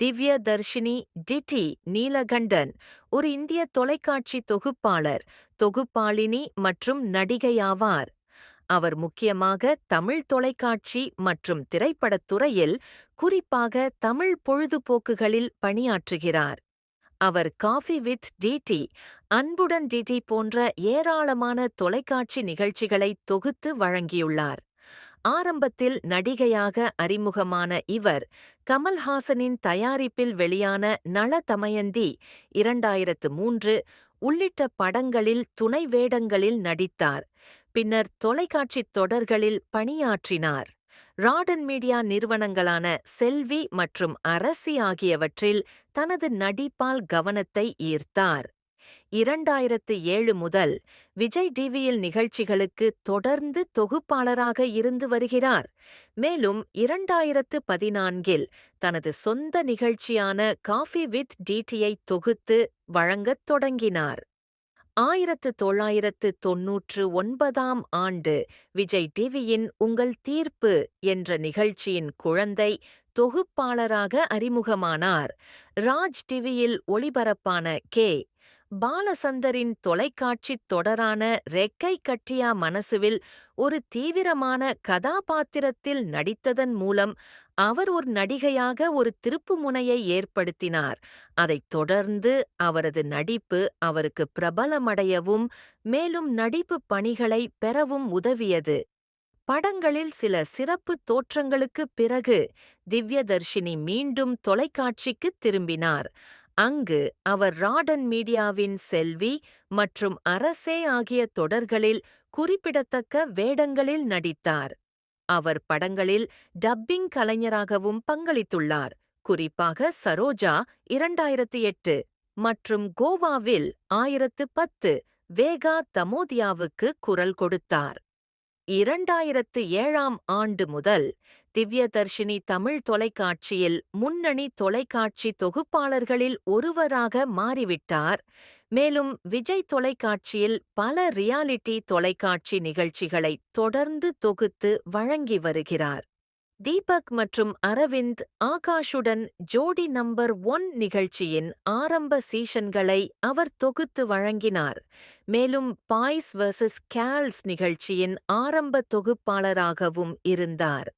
திவ்ய தர்ஷினி டிடி நீலகண்டன் ஒரு இந்திய தொலைக்காட்சி தொகுப்பாளர், தொகுப்பாளினி மற்றும் நடிகையாவார். அவர் முக்கியமாக தமிழ் தொலைக்காட்சி மற்றும் திரைப்படத் துறையில், குறிப்பாக தமிழ் பொழுதுபோக்குகளில் பணியாற்றுகிறார். அவர் காஃபி வித் டிடி, அன்புடன் டிடி போன்ற ஏராளமான தொலைக்காட்சி நிகழ்ச்சிகளை தொகுத்து வழங்கியுள்ளார். ஆரம்பத்தில் நடிகையாக அறிமுகமான இவர், கமல்ஹாசனின் தயாரிப்பில் வெளியான நள தமயந்தி 2003 உள்ளிட்ட படங்களில் துணை வேடங்களில் நடித்தார். பின்னர் தொலைக்காட்சித் தொடர்களில் பணியாற்றினார். ராடன் மீடியா நிறுவனங்களான செல்வி மற்றும் அரசி ஆகியவற்றில் தனது நடிப்பால் கவனத்தை ஈர்த்தார். 2007 முதல் விஜய் டிவியில் நிகழ்ச்சிகளுக்கு தொடர்ந்து தொகுப்பாளராக இருந்து வருகிறார். மேலும் 2014இல் தனது சொந்த நிகழ்ச்சியான காஃபி வித் டிடியை தொகுத்து வழங்கத் தொடங்கினார். 1999ஆம் ஆண்டு விஜய் டிவியின் உங்கள் தீர்ப்பு என்ற நிகழ்ச்சியின் குழந்தை தொகுப்பாளராக அறிமுகமானார். ராஜ் டிவியில் ஒளிபரப்பான கே. பாலசந்தரின் தொலைக்காட்சித் தொடரான ரெக்கை கட்டியா மனசுவில் ஒரு தீவிரமான கதாபாத்திரத்தில் நடித்ததன் மூலம் அவர் ஒரு நடிகையாக ஒரு திருப்புமுனையை ஏற்படுத்தினார். அதைத் தொடர்ந்து அவரது நடிப்பு அவருக்கு பிரபலமடையவும் மேலும் நடிப்புப் பணிகளை பெறவும் உதவியது. படங்களில் சில சிறப்பு தோற்றங்களுக்குப் பிறகு திவ்யதர்ஷினி மீண்டும் தொலைக்காட்சிக்குத் திரும்பினார். அங்கு அவர் ராடன் மீடியாவின் செல்வி மற்றும் அரசே ஆகிய தொடர்களில் குறிப்பிடத்தக்க வேடங்களில் நடித்தார். அவர் படங்களில் டப்பிங் கலைஞராகவும் பங்களித்துள்ளார், குறிப்பாக சரோஜா 2008 மற்றும் கோவாவில் 1010 வேகா தமோதியாவுக்கு குரல் கொடுத்தார். 2007ஆம் ஆண்டு முதல் திவ்யதர்ஷினி தமிழ் தொலைக்காட்சியில் முன்னணி தொலைக்காட்சி தொகுப்பாளர்களில் ஒருவராக மாறிவிட்டார். மேலும் விஜய் தொலைக்காட்சியில் பல ரியாலிட்டி தொலைக்காட்சி நிகழ்ச்சிகளை தொடர்ந்து தொகுத்து வழங்கி வருகிறார். தீபக் மற்றும் அரவிந்த் ஆகாஷுடன் ஜோடி நம்பர் 1 நிகழ்ச்சியின் ஆரம்ப சீசன்களை அவர் தொகுத்து வழங்கினார். மேலும் பாய்ஸ் vs கேர்ள்ஸ் நிகழ்ச்சியின் ஆரம்ப தொகுப்பாளராகவும் இருந்தார்.